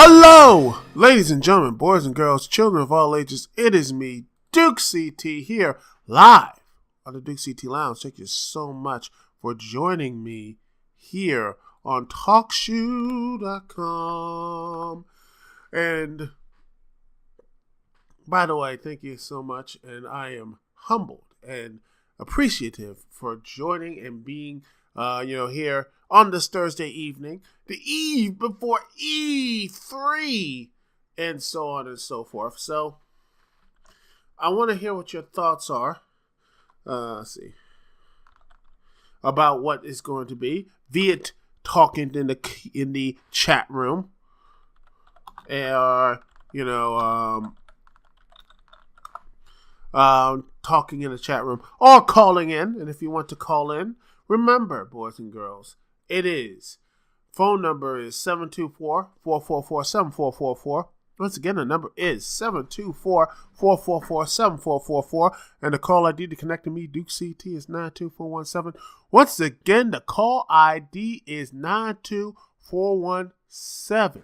Hello, ladies and gentlemen, boys and girls, children of all ages. It is me, Dukect here, live on the Dukect Lounge. Thank you so much for joining me here on TalkShoe.com. And by the way, thank you so much, and I am humbled and appreciative for joining and being here on this Thursday evening, the eve before E3, and so on and so forth. So, I want to hear what your thoughts are. Let's see. About what is going to be. Via talking in the chat room. Talking in the chat room. Or calling in. And if you want to call in, remember, boys and girls, it is. Phone number is 724-444-7444. Once again, the number is 724-444-7444. And the call ID to connect to me, Dukect, is 92417. Once again, the call ID is 92417.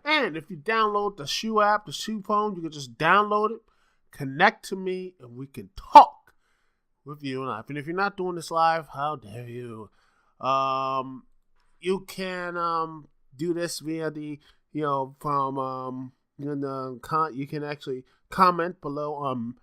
And if you download the Shoe app, the Shoe phone, you can just download it, connect to me, and we can talk with you live. And if you're not doing this live, how dare you? You can do this via the you can actually comment below on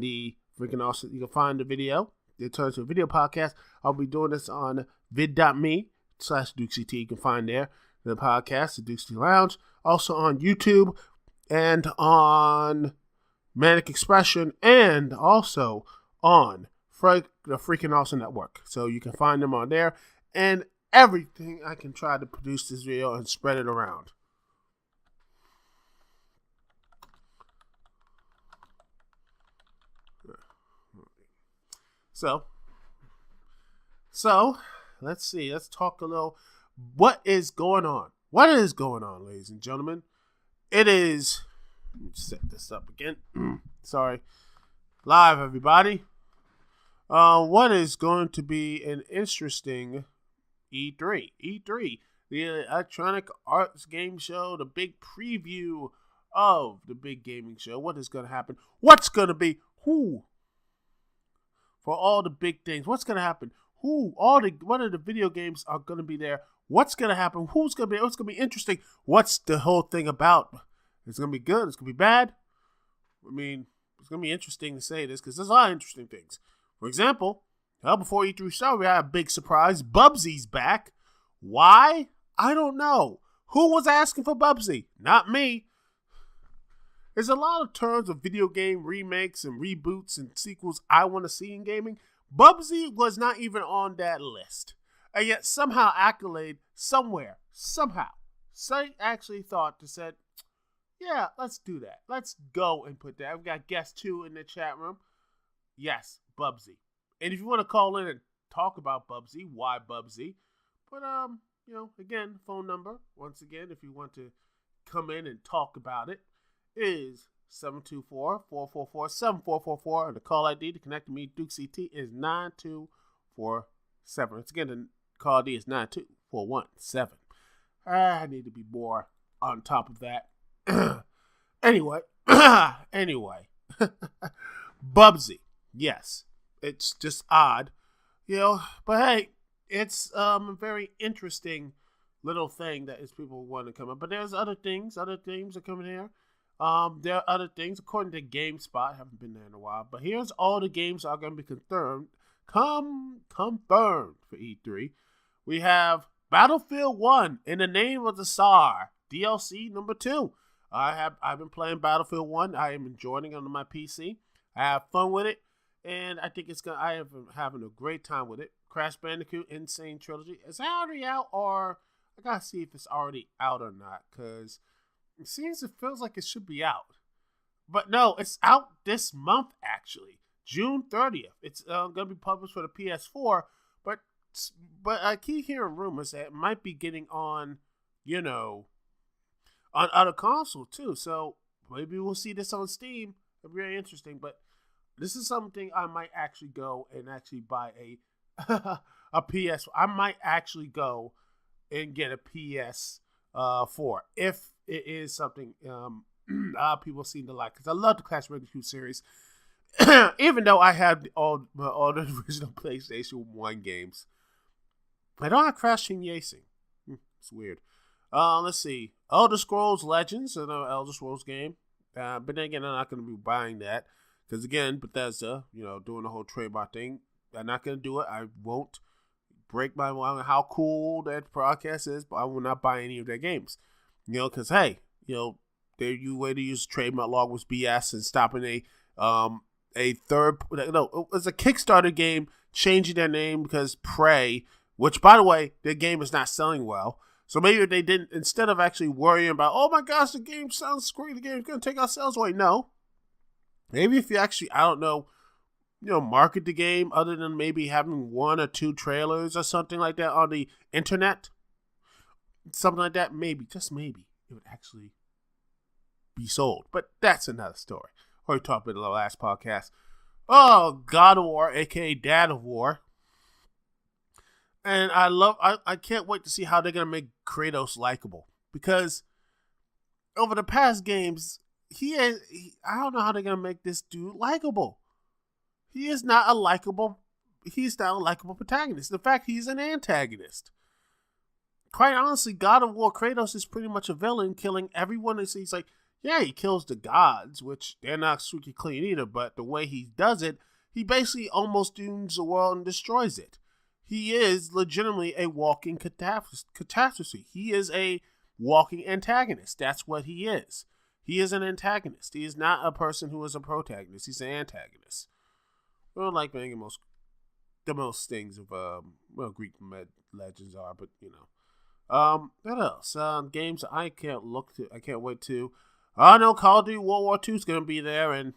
the freaking awesome. You can find the video. It turns to a video podcast. I'll be doing this on vid.me/Dukect. You can find there the podcast, the Dukect Lounge. Also on YouTube and on Manic Expression, and also on the freaking awesome network. So you can find them on there, and everything I can try to produce this video and spread it around. So let's see. Let's talk a little. What is going on? What is going on, ladies and gentlemen? It is. Let me set this up again. Sorry. Live, everybody. What is going to be an interesting E3? E3, the Electronic Arts Game Show, the big preview of the big gaming show. What is going to happen? What's going to be? Who? For all the big things. What's going to happen? Who? What are the video games are going to be there? What's going to happen? What's going to be interesting? What's the whole thing about? It's going to be good. It's going to be bad. I mean, it's going to be interesting to say this because there's a lot of interesting things. For example, before E3 started, we had a big surprise. Bubsy's back. Why? I don't know. Who was asking for Bubsy? Not me. There's a lot of terms of video game remakes and reboots and sequels I want to see in gaming. Bubsy was not even on that list. And yet somehow Accolade, somehow, Site actually said, yeah, let's do that. Let's go and put that. We've got guest 2 in the chat room. Yes, Bubsy. And if you want to call in and talk about Bubsy, why Bubsy? But, again, phone number, once again, if you want to come in and talk about it, is 724-444-7444. And the call ID to connect to me, Dukect, is 9247. Once again, the call ID is 92417. I need to be more on top of that. Anyway, Bubsy, yes, it's just odd, but hey, it's a very interesting little thing that is people want to come up. But there's other things are coming here. There are other things according to GameSpot. I haven't been there in a while, but here's all the games that are going to be confirmed for E3. We have Battlefield 1 in the Name of the Tsar DLC number 2. I've been playing Battlefield 1. I am enjoying it on my PC. I have fun with it, and I think I am having a great time with it. Crash Bandicoot Insane Trilogy. Is that already out, or I gotta see if it's already out or not? Because it feels like it should be out, but no, it's out this month actually, June 30th. It's gonna be published for the PS4, but I keep hearing rumors that it might be getting on, on other console too. So maybe we'll see this on Steam. It'll be very interesting. But this is something I might actually go and actually buy a PS. I might actually go and get a PS for, if it is something people seem to like. Because I love the Crash Bandicoot series, even though I have all the original PlayStation 1 games. I don't have Crash Team Racing. It's weird. Let's see. Elder Scrolls Legends, another Elder Scrolls game. But then again, I'm not going to be buying that. Because again, Bethesda, doing the whole trademark thing. I'm not going to do it. I won't break my mind on how cool that podcast is, but I will not buy any of their games. Because, hey, their way to use trademark law was BS and stopping a third, no, it was a Kickstarter game changing their name because Prey, which, by the way, their game is not selling well. So maybe they didn't, instead of actually worrying about, oh my gosh, the game sounds great, the game's going to take our sales away. No. Maybe if you actually, I don't know, market the game other than maybe having 1 or 2 trailers or something like that on the internet, something like that, maybe, just maybe, it would actually be sold. But that's another story. We talked about in the last podcast. Oh, God of War, aka Dad of War. And I can't wait to see how they're going to make Kratos likable. Because over the past games, I don't know how they're going to make this dude likable. He's not a likable protagonist. In fact, he's an antagonist. Quite honestly, God of War Kratos is pretty much a villain, killing everyone. He's like, yeah, he kills the gods, which they're not super clean either, but the way he does it, he basically almost dooms the world and destroys it. He is legitimately a walking catastrophe. He is a walking antagonist. That's what he is. He is an antagonist. He is not a person who is a protagonist. He's an antagonist. I don't like many the most things of Greek legends are, but what else? Games I can't wait to. Oh no, Call of Duty World War II is going to be there, and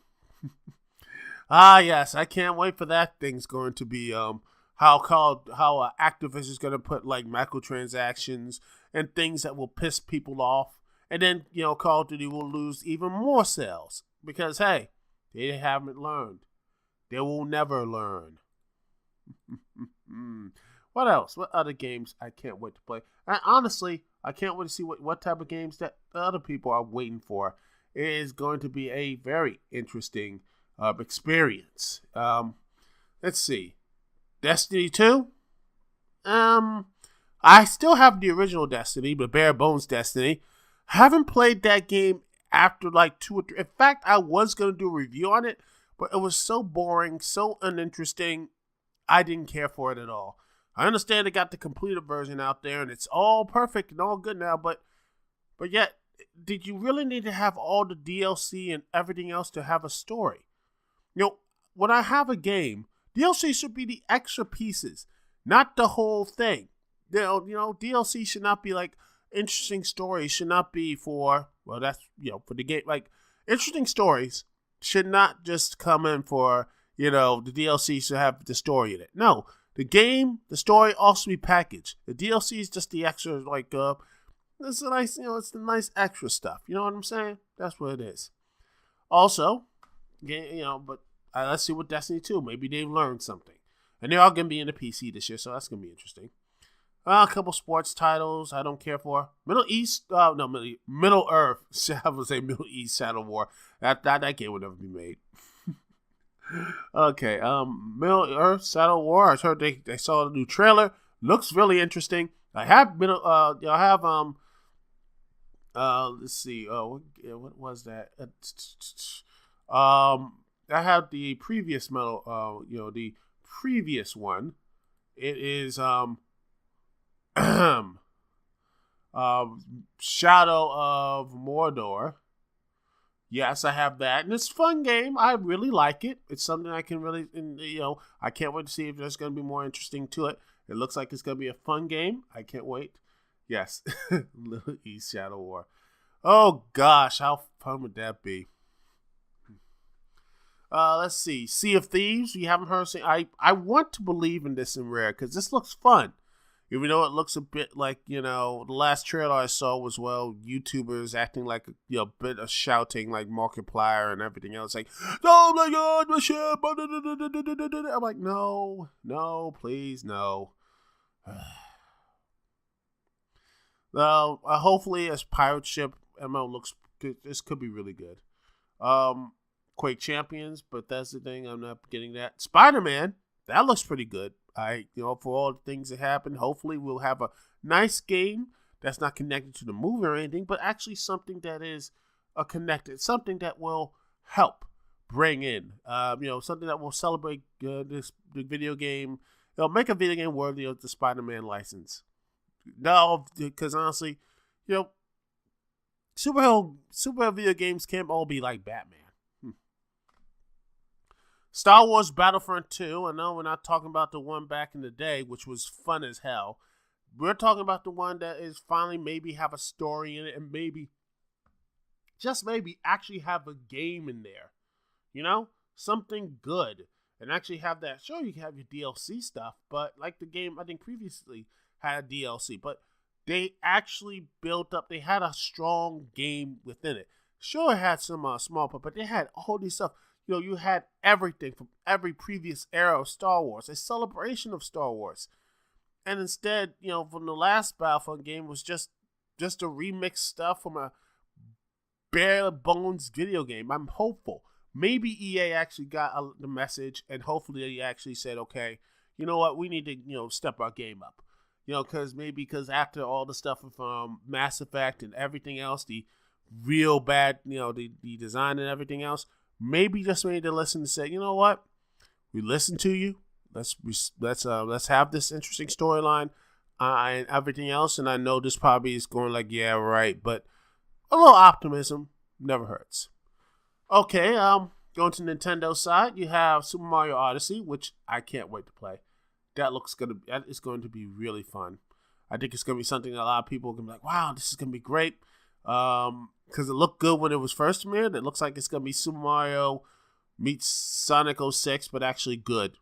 yes, I can't wait for that thing's going to be how Activision is going to put like microtransactions and things that will piss people off, and then Call of Duty will lose even more sales because hey, they haven't learned. They will never learn. What else? What other games I can't wait to play? And honestly, I can't wait to see what type of games that other people are waiting for. It is going to be a very interesting experience. Let's see. Destiny 2? I still have the original Destiny, the bare bones Destiny. Haven't played that game after like 2 or 3. In fact, I was going to do a review on it, but it was so boring, so uninteresting, I didn't care for it at all. I understand they got the completed version out there, and it's all perfect and all good now, but yet, did you really need to have all the DLC and everything else to have a story? When I have a game, DLC should be the extra pieces, not the whole thing. DLC should not be like interesting stories should not be for, well, that's, for the game. Like, interesting stories should not just come in for, the DLC should have the story in it. No, the game, the story also be packaged. The DLC is just the extra, like, it's a nice, it's the nice extra stuff. You know what I'm saying? That's what it is. Also, but let's see what Destiny 2, maybe they've learned something. And they're all going to be in the PC this year, so that's going to be interesting. A couple sports titles I don't care for. Middle Earth. I would say Middle East Shadow War. That game would never be made. Okay, Middle Earth Shadow War. I heard they saw the new trailer. Looks really interesting. I have let's see. What was that? I have the previous the previous one. It is Shadow of Mordor. Yes, I have that, and it's a fun game. I really like it. It's something I can really, I can't wait to see if there's going to be more interesting to it. It looks like it's going to be a fun game. I can't wait. Yes, Little East Shadow War. Oh gosh, how fun would that be? Let's see. Sea of Thieves. We haven't heard. I want to believe in this in Rare because this looks fun. Even though it looks a bit like, the last trailer I saw was, YouTubers acting like, a bit of shouting like Markiplier and everything else. Like, oh my God, my ship. I'm like, no, please, no. Hopefully, as pirate ship MO looks good, this could be really good. Quake Champions, but that's the thing. I'm not getting that. Spider-Man, that looks pretty good. For all the things that happen, hopefully we'll have a nice game that's not connected to the movie or anything, but actually something that is connected, something that will help bring in, something that will celebrate the video game. Make a video game worthy of the Spider-Man license. No, because honestly, superhero video games can't all be like Batman. Star Wars Battlefront 2. I know we're not talking about the one back in the day, which was fun as hell. We're talking about the one that is finally maybe have a story in it and maybe, just maybe, actually have a game in there. Something good. And actually have that. Sure, you can have your DLC stuff, but like the game, I think previously had a DLC, but they actually built up, they had a strong game within it. Sure, it had some small part, but they had all these stuff. You had everything from every previous era of Star Wars, a celebration of Star Wars. And instead, from the last Battlefront game was just a remix stuff from a bare bones video game. I'm hopeful. Maybe EA actually got the message, and hopefully they actually said, okay, you know what, we need to, step our game up. Because after all the stuff from Mass Effect and everything else, the real bad, the design and everything else, maybe just we need to listen and say, you know what, we listen to you. Let's have this interesting storyline and everything else. And I know this probably is going like, yeah, right, but a little optimism never hurts. Okay, going to Nintendo side, you have Super Mario Odyssey, which I can't wait to play. That is going to be really fun. I think it's going to be something that a lot of people are going to be like, wow, this is going to be great. Because it looked good when it was first premiered. It looks like it's going to be Super Mario meets Sonic 06, but actually good.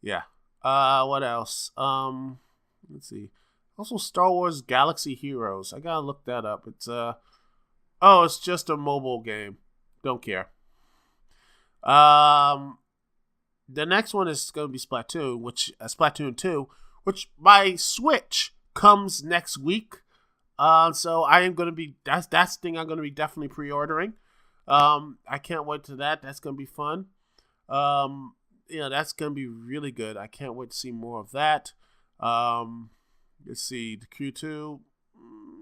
Yeah. What else? Let's see. Also, Star Wars Galaxy Heroes. I gotta look that up. It's just a mobile game. Don't care. The next one is going to be Splatoon 2, which my Switch comes next week. So I am going to be, that's the thing I'm going to be definitely pre-ordering. I can't wait to that. That's going to be fun. That's going to be really good. I can't wait to see more of that. Let's see, the Q2.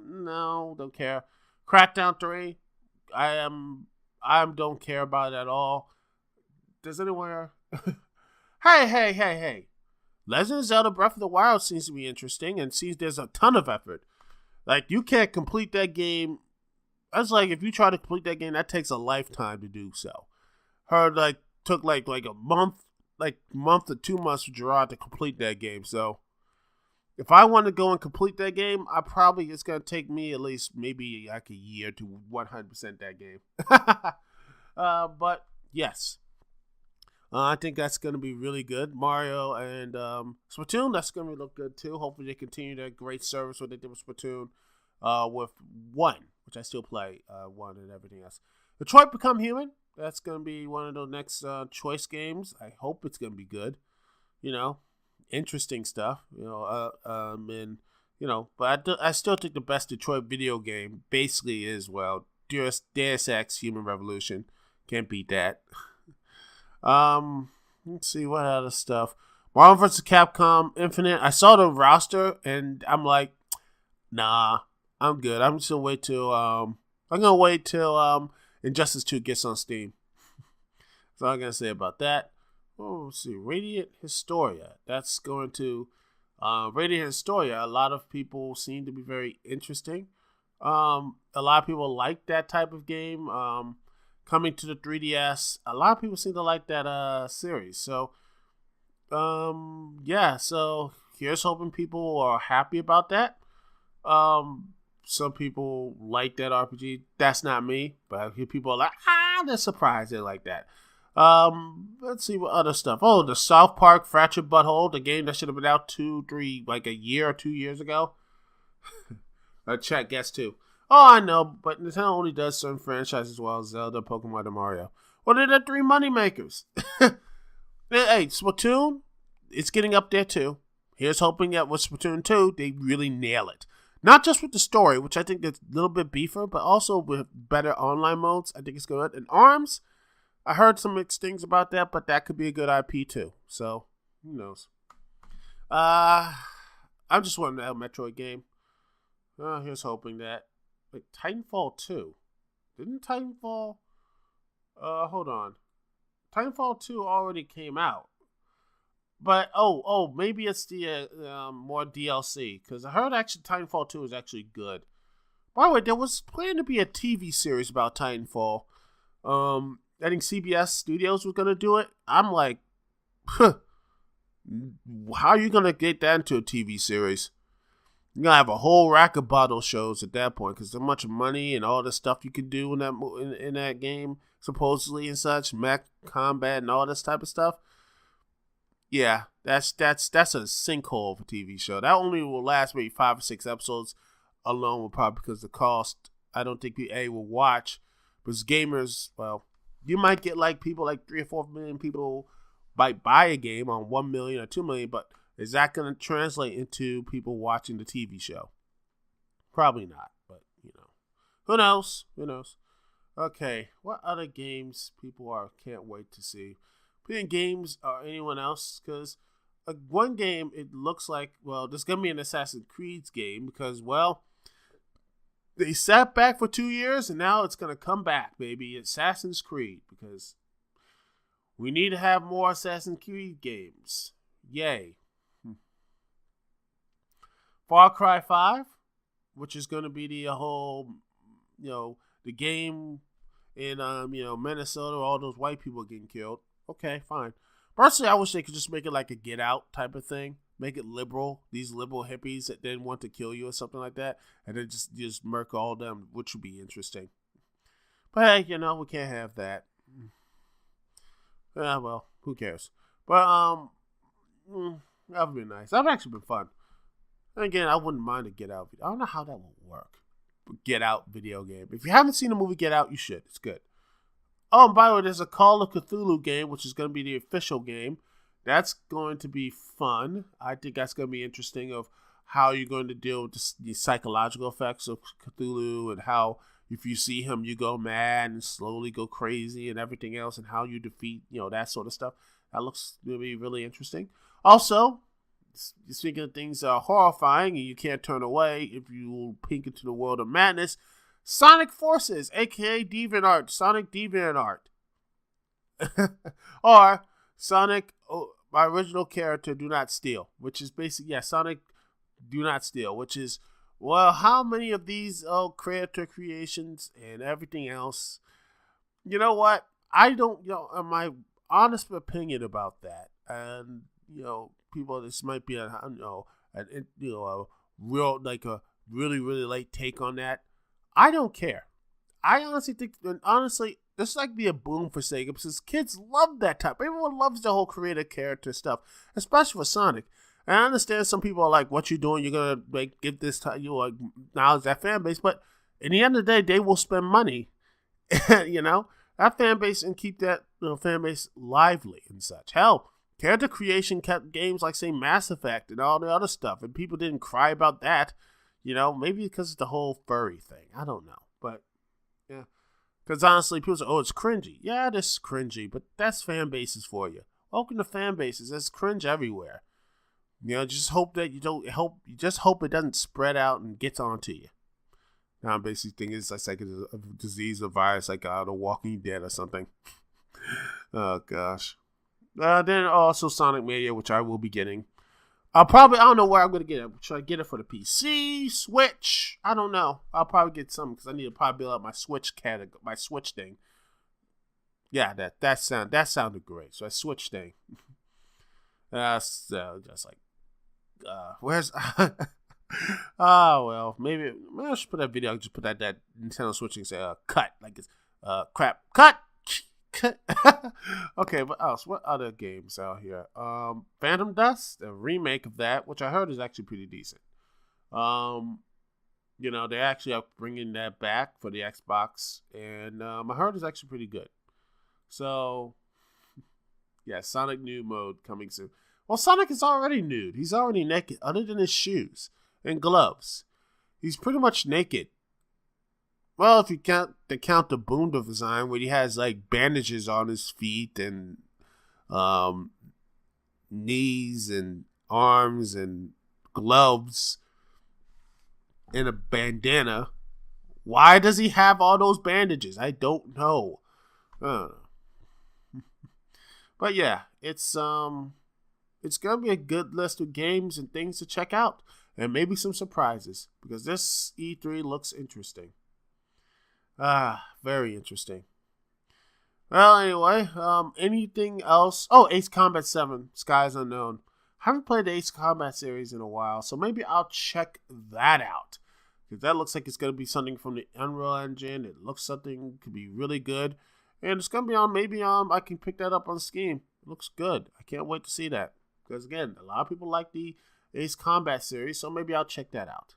No, don't care. Crackdown 3. I don't care about it at all. Does anyone? Hey. Legend of Zelda Breath of the Wild seems to be interesting and seems there's a ton of effort. Like, you can't complete that game. That's like, if you try to complete that game, that takes a lifetime to do so. Took like a month to 2 months for Gerard to complete that game. So, if I want to go and complete that game, it's going to take me at least maybe like a year to 100% that game. But, yes. I think that's going to be really good. Mario and Splatoon, that's going to look good too. Hopefully they continue their great service what they did with Splatoon with 1, which I still play 1 and everything else. Detroit Become Human, that's going to be one of the next choice games. I hope it's going to be good. Interesting stuff. But I still think the best Detroit video game basically is, Deus Ex Human Revolution. Can't beat that. Let's see what other stuff. Marvel vs. Capcom Infinite. I saw the roster and I'm like, nah, I'm good. I'm just gonna wait till Injustice 2 gets on Steam. That's all I'm gonna say about that. Let's see. Radiant Historia. That's going to Radiant Historia. A lot of people seem to be very interesting. A lot of people like that type of game. Coming to the 3DS, a lot of people seem to like that series. So, so here's hoping people are happy about that. Some people like that RPG. That's not me, but I hear people are like, they're surprised they like that. Let's see what other stuff. Oh, the South Park Fractured Butthole, the game that should have been out a year or 2 years ago. Chat guess too. Oh, I know, but Nintendo only does certain franchises as well as Zelda, Pokemon, and Mario. Well, they're the 3 money makers. Hey, Splatoon, it's getting up there too. Here's hoping that with Splatoon 2, they really nail it. Not just with the story, which I think is a little bit beefer, but also with better online modes. I think it's good. And ARMS, I heard some mixed things about that, but that could be a good IP too. So, who knows? I'm just wanting a Metroid game. Here's hoping that. Wait, Titanfall 2. Didn't Titanfall... hold on. Titanfall 2 already came out. But, maybe it's the more DLC. Because I heard actually Titanfall 2 is actually good. By the way, there was planned to be a TV series about Titanfall. I think CBS Studios was going to do it. I'm like, how are you going to get that into a TV series? You're going to have a whole rack of bottle shows at that point because there's much money and all the stuff you can do in that game, supposedly, and such, mech combat and all this type of stuff. Yeah, that's a sinkhole of a TV show. That only will last maybe 5 or 6 episodes alone, will probably because of the cost. I don't think EA will watch. Because gamers, well, you might get like people like 3 or 4 million people might buy a game on 1 million or 2 million, but is that going to translate into people watching the TV show? Probably not, but who knows? Who knows? Okay, what other games people can't wait to see? Playing games or anyone else? Because one game, it looks like, well, there's going to be an Assassin's Creed game because, well, they sat back for 2 years and now it's going to come back, baby. Assassin's Creed, because we need to have more Assassin's Creed games. Yay. Far Cry 5, which is going to be the whole, the game in, Minnesota, all those white people getting killed. Okay, fine. Personally, I wish they could just make it like a Get Out type of thing. Make it liberal. These liberal hippies that didn't want to kill you or something like that. And then just murk all of them, which would be interesting. But hey, we can't have that. Yeah, well, who cares? But, that would be nice. That would actually been fun. And again, I wouldn't mind a Get Out video. I don't know how that would work. Get Out video game. If you haven't seen the movie Get Out, you should. It's good. Oh, and by the way, there's a Call of Cthulhu game, which is going to be the official game. That's going to be fun. I think that's going to be interesting of how you're going to deal with the psychological effects of Cthulhu and how if you see him, you go mad and slowly go crazy and everything else and how you defeat, that sort of stuff. That looks going to be really interesting. Also, speaking of things that are horrifying and you can't turn away if you peek into the world of madness, Sonic Forces, a.k.a. DeviantArt, Sonic DeviantArt. Or Sonic, my original character, Do Not Steal, which is basically, Sonic Do Not Steal, which is, well, how many of these creator creations and everything else, you know what? I don't, my honest opinion about that, and, people, this might be a real, like a really, really late take on that. I don't care. I honestly think, this might be a boom for Sega because kids love that type. Everyone loves the whole creator character stuff, especially for Sonic. And I understand some people are like, "What you doing? You're gonna give this time, acknowledge that fan base." But in the end of the day, they will spend money, that fan base and keep that fan base lively and such. Hell, character creation kept games like say Mass Effect and all the other stuff, and people didn't cry about that. Maybe because of the whole furry thing. I don't know. But, yeah. Because honestly, people say, oh, it's cringy. Yeah, it is cringy, but that's fan bases for you. Welcome to fan bases. There's cringe everywhere. Just hope that you just hope it doesn't spread out and gets onto you. Now, I'm basically thinking it's like a disease or virus like The Walking Dead or something. Oh, gosh. Then also Sonic Mania, which I will be getting. I don't know where I'm going to get it. Should I get it for the PC, Switch? I don't know. I'll probably get some because I need to probably build up my Switch my Switch thing. Yeah, that sounded great. So I Switch thing. Just like, where's, oh, well, maybe I should put that video. I'll just put that Nintendo Switch and say, cut. Like it's, crap. Cut! Okay, what else? What other games out here? Phantom Dust, a remake of that, which I heard is actually pretty decent. They actually are bringing that back for the Xbox, and I heard it's actually pretty good. So, yeah, Sonic new mode coming soon. Well, Sonic is already nude. He's already naked, other than his shoes and gloves. He's pretty much naked. Well, if you count the Boondle design, where he has like bandages on his feet and knees and arms and gloves and a bandana. Why does he have all those bandages? I don't know. But yeah, it's gonna be a good list of games and things to check out, and maybe some surprises, because this E3 looks interesting. Very interesting. Well, anyway, anything else? Oh, Ace Combat 7, Skies Unknown. Haven't played the Ace Combat series in a while, so maybe I'll check that out. Because that looks like it's going to be something from the Unreal Engine. It looks something could be really good. And it's going to be on, maybe I can pick that up on Steam. It looks good. I can't wait to see that. Because again, a lot of people like the Ace Combat series, so maybe I'll check that out.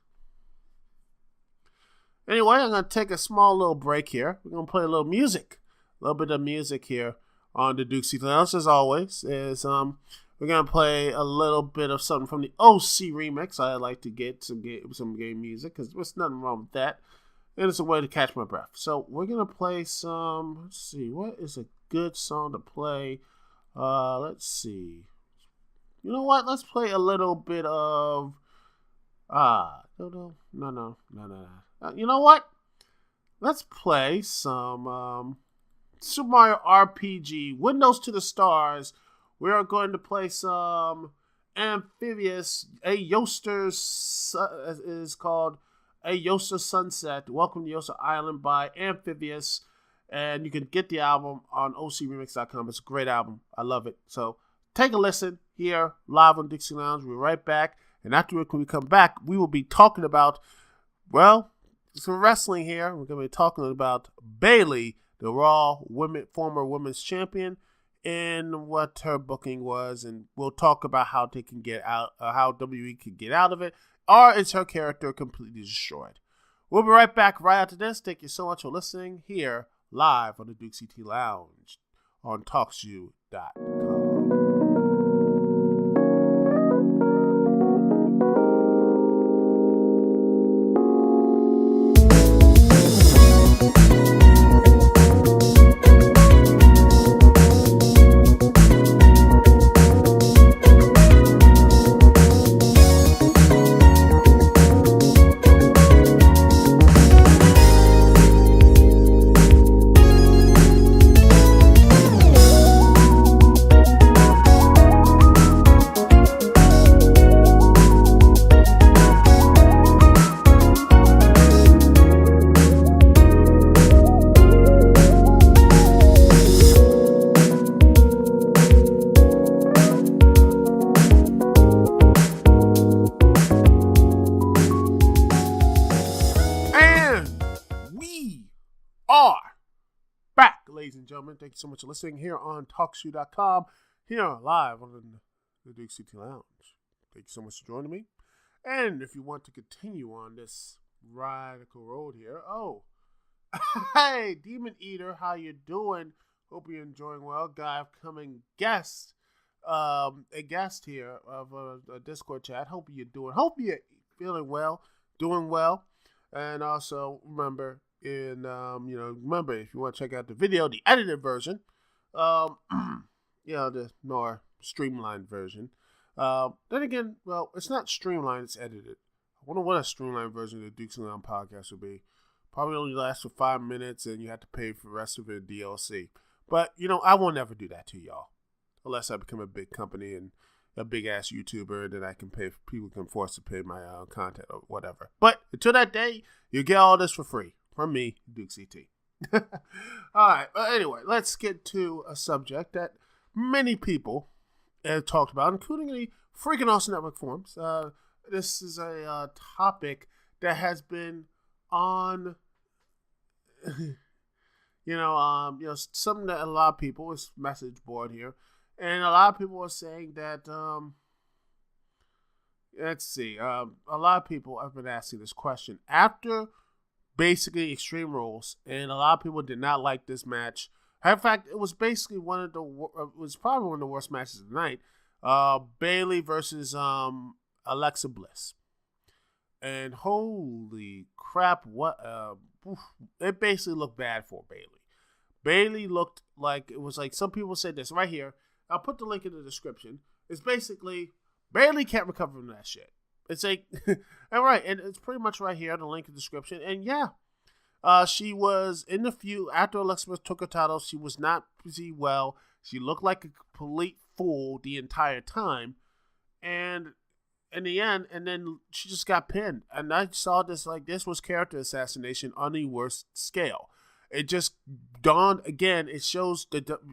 Anyway, I'm going to take a small little break here. We're going to play a little music. A little bit of music here on the Dukect Lounge, as always. We're going to play a little bit of something from the OC remix. I like to get some game music, because there's nothing wrong with that. And it's a way to catch my breath. So we're going to play some, let's see, what is a good song to play? Let's see. You know what? Let's play a little bit of, no. You know what? Let's play some Super Mario RPG, Windows to the Stars. We are going to play some Amphibious, A Yoster's is called A Yoster Sunset. Welcome to Yoster Island by Amphibious. And you can get the album on ocremix.com. It's a great album. I love it. So take a listen here live on Dukect Lounge. We're right back. And after when we come back, we will be talking about, well, some wrestling here. We're going to be talking about Bayley, the Raw former women's champion, and what her booking was, and we'll talk about how they can get out, how WWE can get out of it, or is her character completely destroyed. We'll be right back right after this. Thank you so much for listening here live on the Dukect Lounge on TalkShoe.com. Ladies and gentlemen, thank you so much for listening here on TalkShoe.com, here live on the Dukect Lounge. Thank you so much for joining me. And if you want to continue on this radical road here, hey, Demon Eater, how you doing? Hope you're enjoying well. Guy, upcoming guest, a guest here of a Discord chat. Hope you're feeling well, doing well. And also, remember, remember, if you want to check out the video, the edited version, the more streamlined version. Then again, well, it's not streamlined, it's edited. I wonder what a streamlined version of the Dukect Lounge podcast would be. Probably only lasts for 5 minutes, and you have to pay for the rest of it DLC. But, I won't ever do that to y'all. Unless I become a big company and a big-ass YouTuber, then people can force to pay my content or whatever. But until that day, you get all this for free. From me, Dukect. All right. But anyway, let's get to a subject that many people have talked about, including the freaking Awesome Network forums. This is a topic that has been on, something that a lot of people, it's message board here, and a lot of people are saying that, a lot of people have been asking this question after basically Extreme Rules, and a lot of people did not like this match. In fact, it was basically probably one of the worst matches of the night. Bayley versus Alexa Bliss. And holy crap, what it basically looked bad for Bayley. Bayley looked like, it was like, some people said this right here. I'll put the link in the description. It's basically Bayley can't recover from that shit. It's like, all right, and it's pretty much right here, the link in the description. And yeah, she was in the feud after Alexa Bliss took her title. She was not busy well. She looked like a complete fool the entire time. And in the end, and then she just got pinned. And I saw this like this was character assassination on the worst scale. It just dawned again. It shows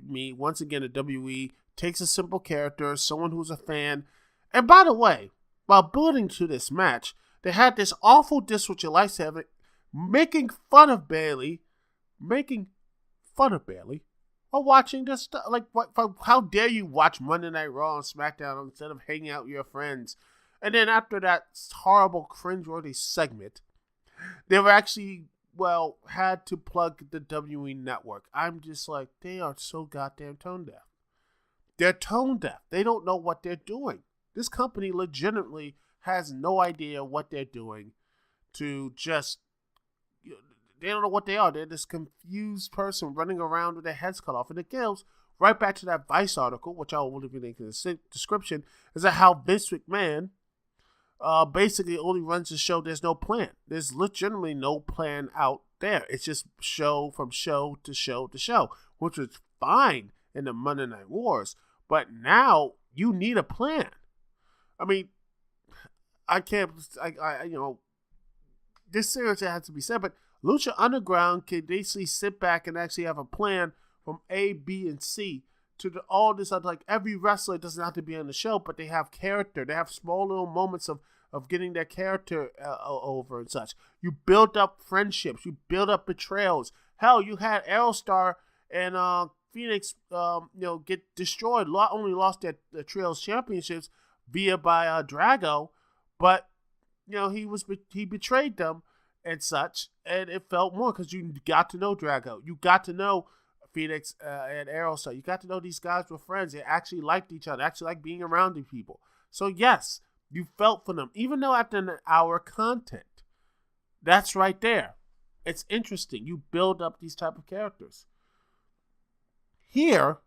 me once again the WWE takes a simple character, someone who's a fan. And by the way, while building to this match, they had this awful This What You Like segment making fun of Bayley, or watching this stuff. Like, how dare you watch Monday Night Raw and SmackDown instead of hanging out with your friends? And then after that horrible, cringeworthy segment, they were actually, had to plug the WWE Network. I'm just like, they are so goddamn tone deaf. They're tone deaf. They don't know what they're doing. This company legitimately has no idea what they're doing to just, they don't know what they are. They're this confused person running around with their heads cut off. And it goes right back to that Vice article, which I will leave in the description, is that how Vince McMahon basically only runs the show. There's no plan. There's legitimately no plan out there. It's just show from show to show to show, which was fine in the Monday Night Wars. But now you need a plan. I mean, this seriously has to be said, but Lucha Underground can basically sit back and actually have a plan from A, B, and C to all this other, like every wrestler doesn't have to be on the show, but they have character. They have small little moments of getting their character over and such. You build up friendships. You build up betrayals. Hell, you had Aerostar and Phoenix, get destroyed. Only lost their Trios championships by Drago, but he betrayed them and such, and it felt more because you got to know Drago. You got to know Phoenix and Aerostar. You got to know these guys were friends. They actually liked each other, actually liked being around these people. So yes, you felt for them, even though after an hour content. That's right there. It's interesting. You build up these type of characters. Here,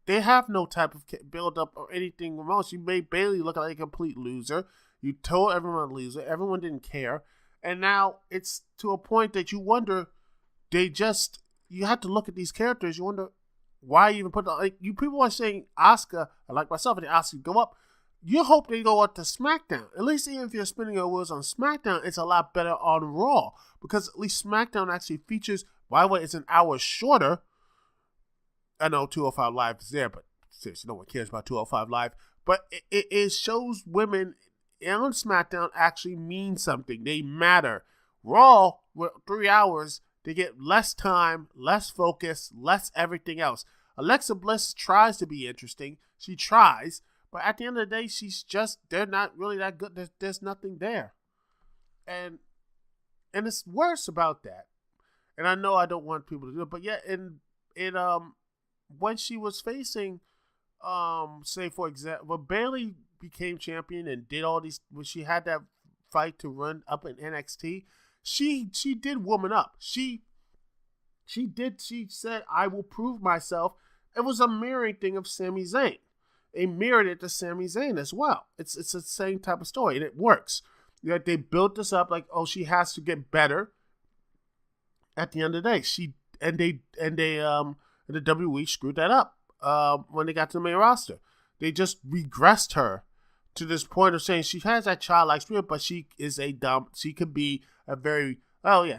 they have no type of build up or anything else. You made Bayley look like a complete loser. You told everyone a loser. Everyone didn't care. And now it's to a point that you wonder, you have to look at these characters. You wonder why you even put you people are saying Asuka, like myself, and Asuka go up. You hope they go up to SmackDown. At least even if you're spinning your wheels on SmackDown, it's a lot better on Raw. Because at least SmackDown actually features, by the way, it's an hour shorter. I know 205 Live is there, but seriously, no one cares about 205 Live. But it shows women on SmackDown actually mean something. They matter. Raw, with 3 hours, they get less time, less focus, less everything else. Alexa Bliss tries to be interesting. She tries. But at the end of the day, they're not really that good. There's nothing there. And it's worse about that. And I know I don't want people to do it, but yeah, when she was facing, say for example, when Bayley became champion and did all these, when she had that fight to run up in NXT, she did woman up. She said, I will prove myself. It was a mirroring thing of Sami Zayn. They mirrored it to Sami Zayn as well. It's the same type of story, and it works. They built this up like, oh, she has to get better. At the end of the day, the WWE screwed that up when they got to the main roster. They just regressed her to this point of saying she has that childlike spirit, but she is she could be a very,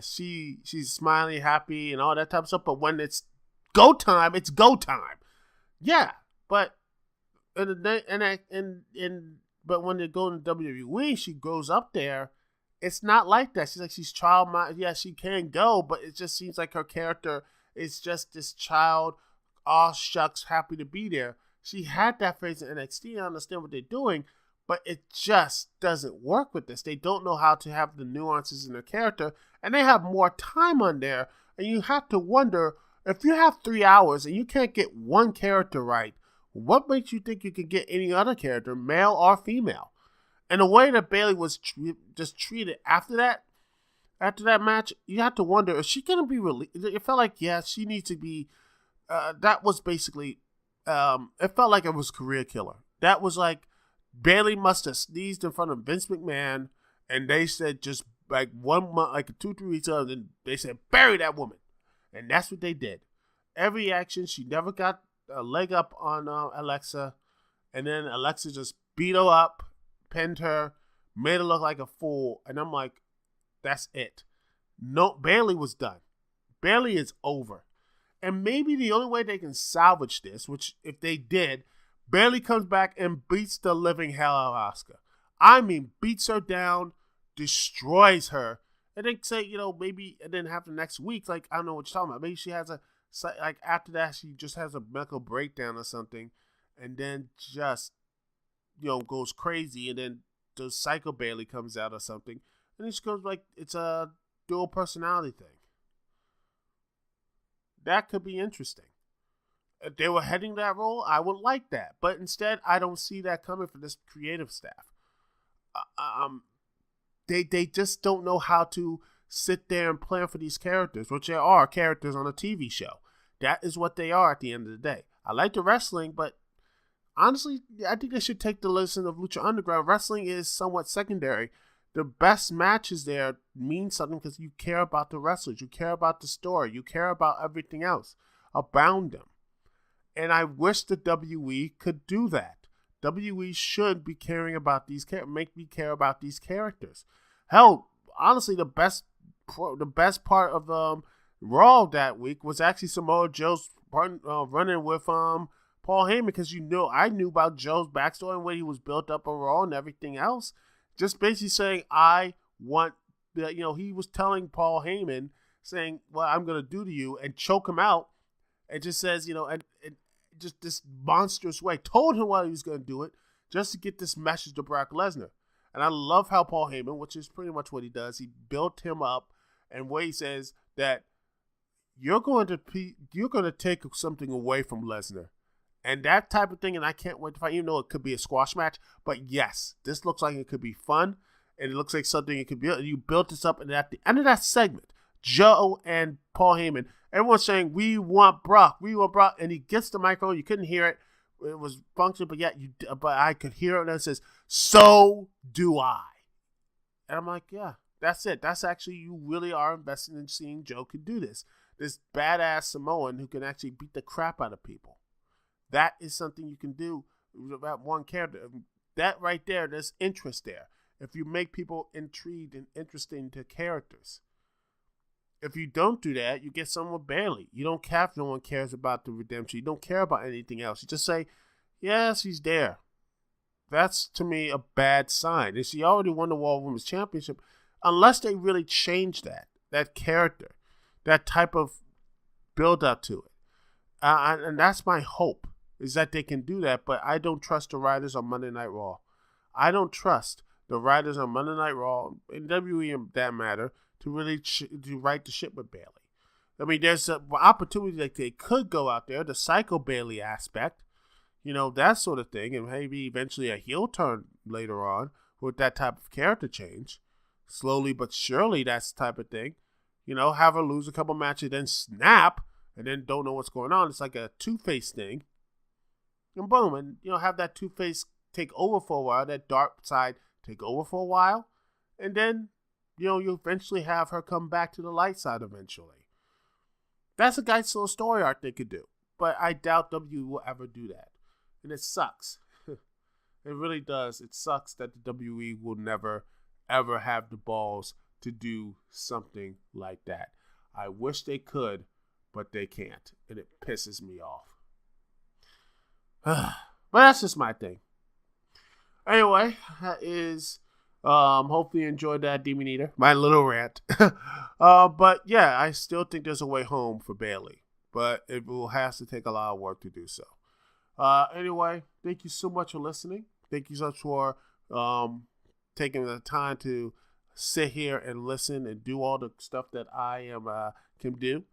she's smiling, happy, and all that type of stuff. But when it's go time, it's go time. Yeah, but but when they go to WWE, she goes up there. It's not like that. She's child. Yeah, she can go, but it just seems like her character is just this child. Aw shucks, happy to be there. She had that phase in NXT. I understand what they're doing, but it just doesn't work with this. They don't know how to have the nuances in their character, and they have more time on there. And you have to wonder, if you have 3 hours and you can't get one character right, What makes you think you could get any other character, male or female? And the way that Bayley was just treated after that match, you have to wonder, is she going to be released? It felt like, yeah, she needs to be. That was basically, it felt like it was career killer. That was like, Bayley must have sneezed in front of Vince McMahon, and they said just like 1 month, like 2-3 weeks ago, and they said, bury that woman. And that's what they did. Every action, she never got a leg up on Alexa, and then Alexa just beat her up, pinned her, made her look like a fool, and I'm like, that's it. No, Bayley was done. Bayley is over. And maybe the only way they can salvage this, which if they did, Bayley comes back and beats the living hell out of Asuka. I mean, beats her down, destroys her, and then say, maybe, and then have the next week, like, I don't know what you're talking about. Maybe she has like, after that, she just has a mental breakdown or something, and then just, goes crazy, and then the Psycho Bayley comes out or something, and then she goes like, it's a dual personality thing. That could be interesting. If they were heading that role, I would like that. But instead, I don't see that coming from this creative staff. They just don't know how to sit there and plan for these characters, which they are characters on a TV show. That is what they are at the end of the day. I like the wrestling, but honestly, I think they should take the lesson of Lucha Underground. Wrestling is somewhat secondary. The best matches there mean something because you care about the wrestlers. You care about the story. You care about everything else around them. And I wish the WWE could do that. WWE should be caring about these make me care about these characters. Hell, honestly, the best part of Raw that week was actually Samoa Joe's running with Paul Heyman, because I knew about Joe's backstory and when he was built up on Raw and everything else. Just basically saying, I want that. He was telling Paul Heyman, saying, "What I'm gonna do to you," and choke him out. It just says, and just this monstrous way, told him why he was going to do it, just to get this message to Brock Lesnar. And I love how Paul Heyman, which is pretty much what he does, he built him up, and where he says that you're going to take something away from Lesnar, and that type of thing. And I can't wait to fight, even though it could be a squash match. But yes, this looks like it could be fun, and it looks like something it could be. You built this up, and at the end of that segment, Joe and Paul Heyman, everyone's saying, we want Brock, and he gets the microphone. You couldn't hear it. It was functioning, but I could hear it, and it says, so do I. And I'm like, yeah, that's it. That's actually, you really are invested in seeing Joe could do this. This badass Samoan who can actually beat the crap out of people. That is something you can do about one character. That right there, there's interest there. If you make people intrigued and interesting to characters. If you don't do that, you get someone Bayley. You don't care if no one cares about the redemption. You don't care about anything else. You just say, yes, he's there. That's, to me, a bad sign. And she already won the World Women's Championship. Unless they really change that character, that type of build-up to it. And that's my hope, is that they can do that. But I don't trust the writers on Monday Night Raw. I don't trust the writers on Monday Night Raw, and WWE in that matter, to really to right the ship with Bayley. I mean, there's an opportunity that they could go out there, the Psycho Bayley aspect, that sort of thing, and maybe eventually a heel turn later on with that type of character change. Slowly but surely, that's the type of thing. Have her lose a couple matches, then snap, and then don't know what's going on. It's like a Two-Face thing. And boom, and, have that Two-Face take over for a while, that dark side take over for a while, and then you eventually have her come back to the light side eventually. That's a nice little story arc they could do. But I doubt WWE will ever do that. And it sucks. It really does. It sucks that the WWE will never, ever have the balls to do something like that. I wish they could, but they can't. And it pisses me off. But that's just my thing. Anyway, that is... hopefully you enjoyed that, Demon Eater. My little rant. But yeah, I still think there's a way home for Bayley. But it will have to take a lot of work to do so. Anyway, thank you so much for listening. Thank you so much for taking the time to sit here and listen and do all the stuff that I can do.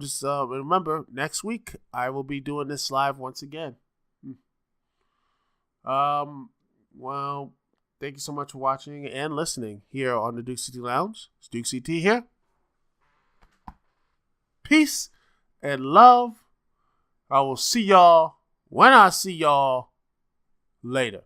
Just remember, next week I will be doing this live once again. Well, thank you so much for watching and listening here on the Dukect Lounge. It's Dukect here. Peace and love. I will see y'all when I see y'all later.